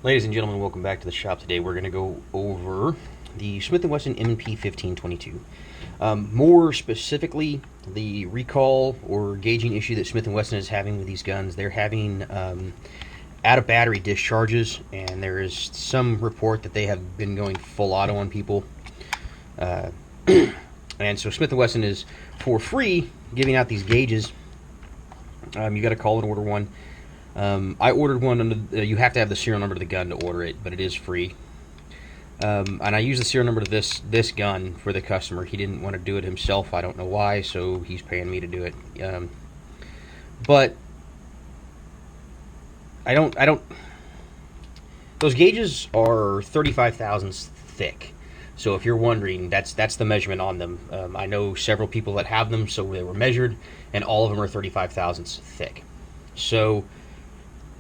Ladies and gentlemen, welcome back to the shop. Today we're going to go over the Smith and Wesson M&P 1522. More specifically, the recall or gauging issue that Smith and Wesson is having with these guns. They're having out of battery discharges, and there is some report that they have been going full auto on people. And so Smith and Wesson is for free giving out these gauges. You got to call and order one. I ordered one under. You have to have the serial number to the gun to order it, but it is free. And I use the serial number to this gun for the customer. He didn't want to do it himself. I don't know why, so he's paying me to do it. But I don't. Those gauges are 35 thousandths thick. So if you're wondering, that's the measurement on them. I know several people that have them, so they were measured, and all of them are 35 thousandths thick. So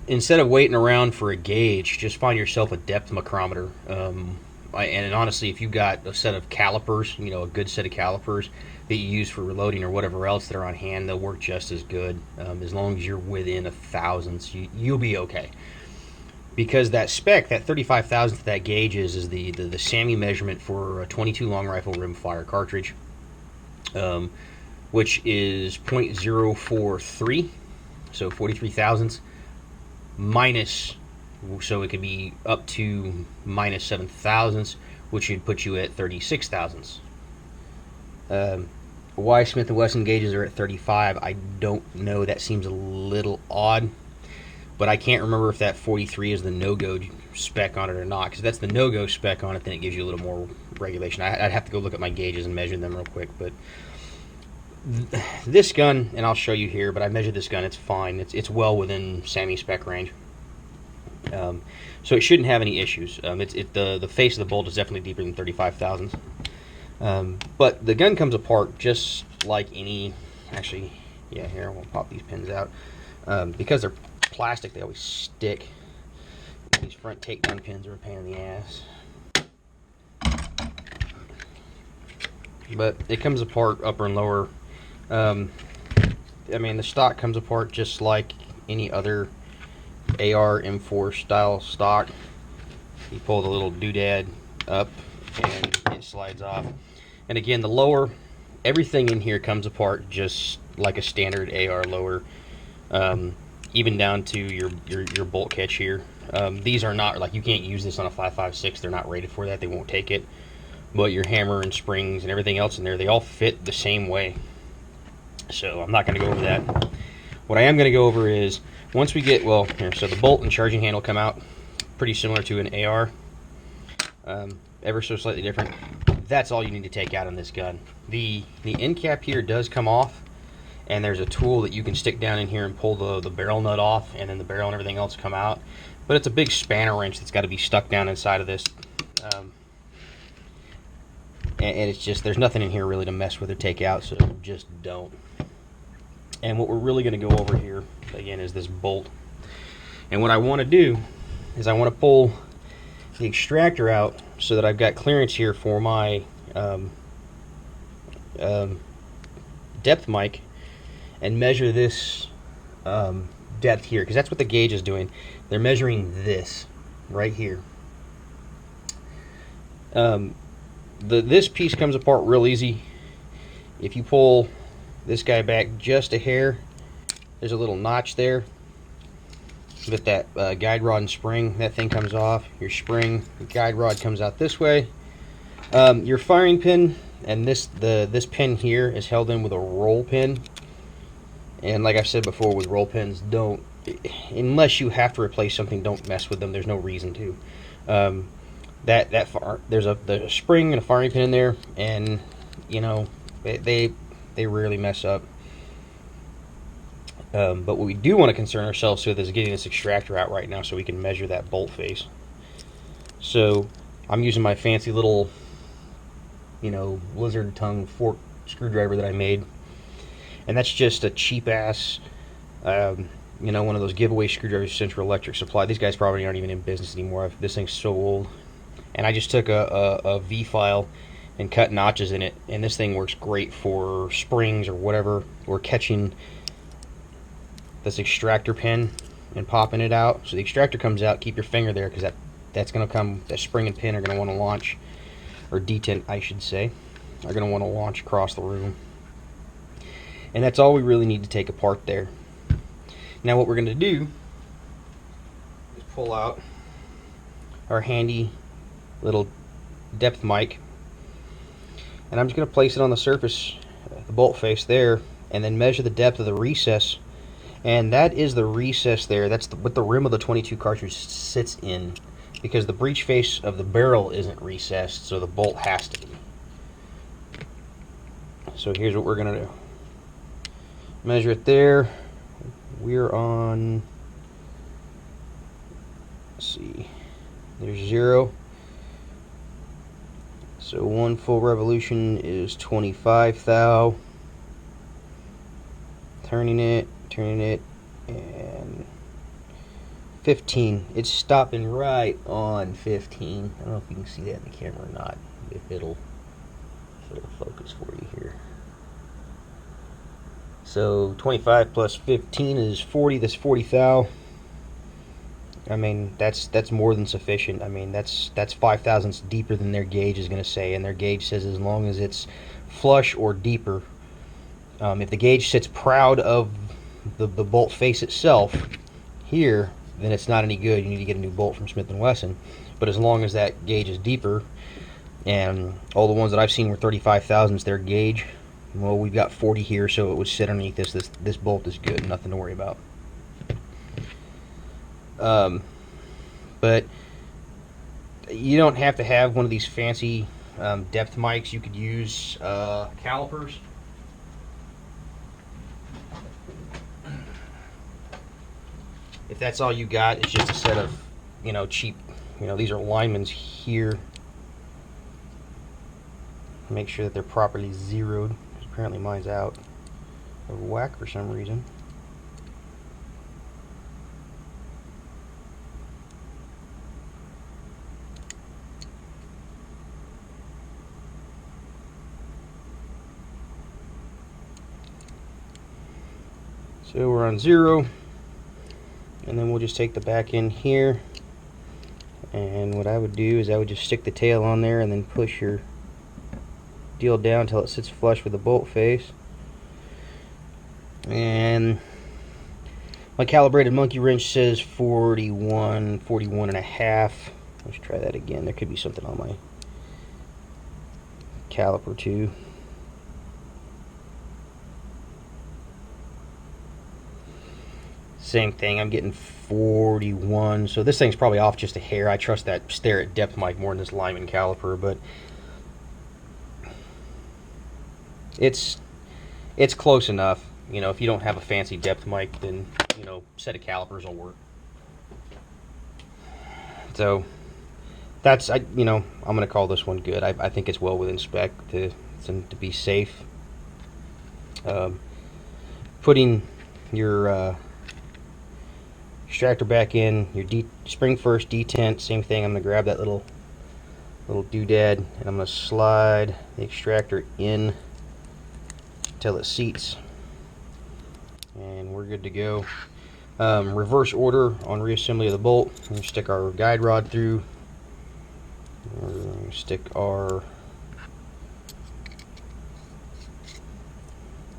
instead of waiting around for a gauge, just find yourself a depth micrometer. And honestly, if you've got a set of calipers, a good set of calipers that you use for reloading or whatever else that are on hand, they'll work just as good. As long as you're within a thousandths, you'll be okay. Because that spec, that 35 thousandth that gauge is the SAMI measurement for a 22 long rifle rimfire cartridge, which is .043, so 43 thousandths. Minus, so it could be up to minus 7 thousandths, which would put you at 36 thousandths. Why Smith & Wesson gauges are at 35, I don't know. That seems a little odd, but I can't remember if that 43 is the no-go spec on it or not, because if that's the no-go spec on it, then it gives you a little more regulation. I'd have to go look at my gauges and measure them real quick, but this gun, and I'll show you here, but I measured this gun, it's fine. It's well within SAMI spec range. So it shouldn't have any issues. The face of the bolt is definitely deeper than 35 thousandths. But the gun comes apart just like any, actually, yeah, here, we'll pop these pins out. Because they're plastic, they always stick. These front takedown pins are a pain in the ass. But it comes apart upper and lower. I mean, the stock comes apart just like any other AR M4 style stock. You pull the little doodad up and it slides off. And again, the lower, everything in here comes apart just like a standard AR lower, even down to your bolt catch here. These are not, like, you can't use this on a 5.56. They're not rated for that. They won't take it. But your hammer and springs and everything else in there, they all fit the same way. So I'm not going to go over that. What I am going to go over is, once we get, well, here, so the bolt and charging handle come out, pretty similar to an AR, ever so slightly different. That's all you need to take out on this gun. The end cap here does come off, and there's a tool that you can stick down in here and pull the barrel nut off, and then the barrel and everything else come out. But it's a big spanner wrench that's got to be stuck down inside of this. And it's just, there's nothing in here really to mess with or take out, so just don't. And what we're really going to go over here, again, is this bolt. And what I want to do is I want to pull the extractor out so that I've got clearance here for my depth mic, and measure this depth here, because that's what the gauge is doing. They're measuring this right here. This piece comes apart real easy. If you pull this guy back just a hair, there's a little notch there with that guide rod and spring. That thing comes off. Your spring, guide rod comes out this way. Your firing pin and this pin here is held in with a roll pin. And like I've said before, with roll pins, don't, unless you have to replace something, don't mess with them. There's no reason to. There's the spring and a firing pin in there, and they rarely mess up. But what we do want to concern ourselves with is getting this extractor out right now so we can measure that bolt face. So I'm using my fancy little lizard tongue fork screwdriver that I made, and that's just a cheap ass one of those giveaway screwdrivers Central Electric Supply. These guys probably aren't even in business anymore. This thing's so old. And I just took a V-file and cut notches in it, and this thing works great for springs or whatever, or catching this extractor pin and popping it out. So the extractor comes out, keep your finger there, because that's going to come, that spring and pin are going to want to launch, or detent I should say, are going to want to launch across the room. And that's all we really need to take apart there. Now what we're going to do is pull out our handy little depth mic, and I'm just going to place it on the surface, the bolt face there, and then measure the depth of the recess. And that is the recess there. That's what the rim of the 22 cartridge sits in, because the breech face of the barrel isn't recessed, so the bolt has to be. So here's what we're going to do. Measure it there. We're on, let's see, there's 0. So 1 full revolution is 25 thou. Turning it, and 15. It's stopping right on 15. I don't know if you can see that in the camera or not. If it'll focus for you here. So 25 plus 15 is 40. That's 40 thou. I mean, that's more than sufficient. I mean, that's 5 thousandths deeper than their gauge is going to say, and their gauge says as long as it's flush or deeper. If the gauge sits proud of the bolt face itself here, then it's not any good. You need to get a new bolt from Smith and Wesson. But as long as that gauge is deeper, and all the ones that I've seen were 35 thousandths their gauge, well, we've got 40 here, so it would sit underneath this. This bolt is good, nothing to worry about. But you don't have to have one of these fancy depth mics. You could use calipers. If that's all you got, it's just a set of, cheap, these are linemen's here. Make sure that they're properly zeroed. Apparently mine's out of whack for some reason. So we're on 0. And then we'll just take the back end here, and what I would do is I would just stick the tail on there and then push your deal down until it sits flush with the bolt face. And my calibrated monkey wrench says 41 and a half. Let's try that again. There could be something on my caliper too. Same thing, I'm getting 41, so this thing's probably off just a hair. I trust that stare at depth mic more than this Lyman caliper, but it's close enough. If you don't have a fancy depth mic, then set of calipers will work. So that's I'm gonna call this one good. I think it's well within spec to be safe. Putting your extractor back in, your spring first, detent, same thing. I'm going to grab that little doodad, and I'm going to slide the extractor in until it seats, and we're good to go. Reverse order on reassembly of the bolt. We're going to stick our guide rod through. We're going to stick our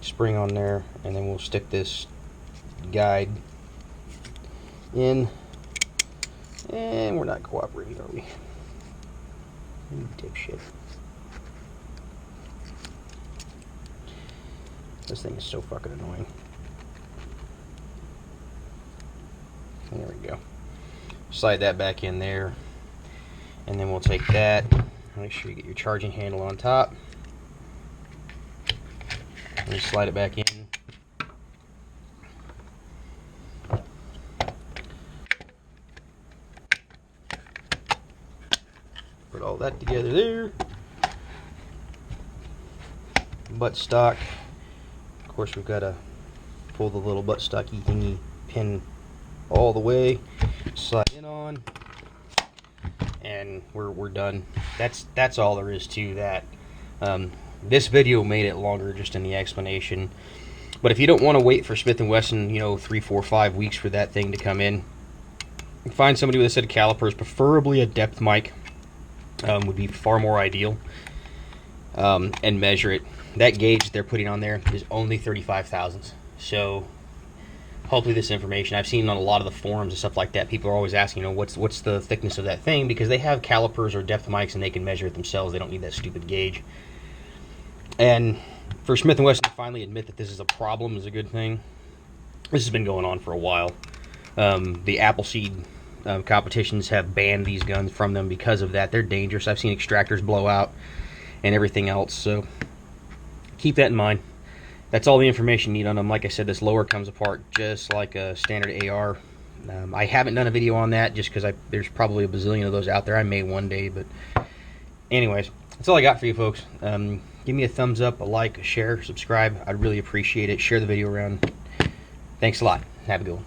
spring on there, and then we'll stick this guide in, and we're not cooperating, are we? You dipshit. This thing is so fucking annoying. There we go. Slide that back in there, and then we'll take that. Make sure you get your charging handle on top, and slide it back in. Put all that together there. Buttstock. Of course, we've got to pull the little buttstocky thingy pin all the way. Slide it on, and we're done. That's all there is to that. This video made it longer just in the explanation. But if you don't want to wait for Smith and Wesson, 3, 4, 5 weeks for that thing to come in, find somebody with a set of calipers, preferably a depth mic, would be far more ideal, and measure it. That gauge they're putting on there is only 35 thousandths. So hopefully this information, I've seen on a lot of the forums and stuff like that, people are always asking, what's the thickness of that thing, because they have calipers or depth mics and they can measure it themselves. They don't need that stupid gauge. And for Smith and Wesson to finally admit that this is a problem is a good thing. This has been going on for a while. The Appleseed competitions have banned these guns from them because of that. They're dangerous. I've seen extractors blow out and everything else, so keep that in mind. That's all the information you need on them. Like I said, this lower comes apart just like a standard AR. I haven't done a video on that just because there's probably a bazillion of those out there. I may one day, but anyways, that's all I got for you folks. Give me a thumbs up, a like, a share, subscribe. I'd really appreciate it. Share the video around. Thanks a lot. Have a good one.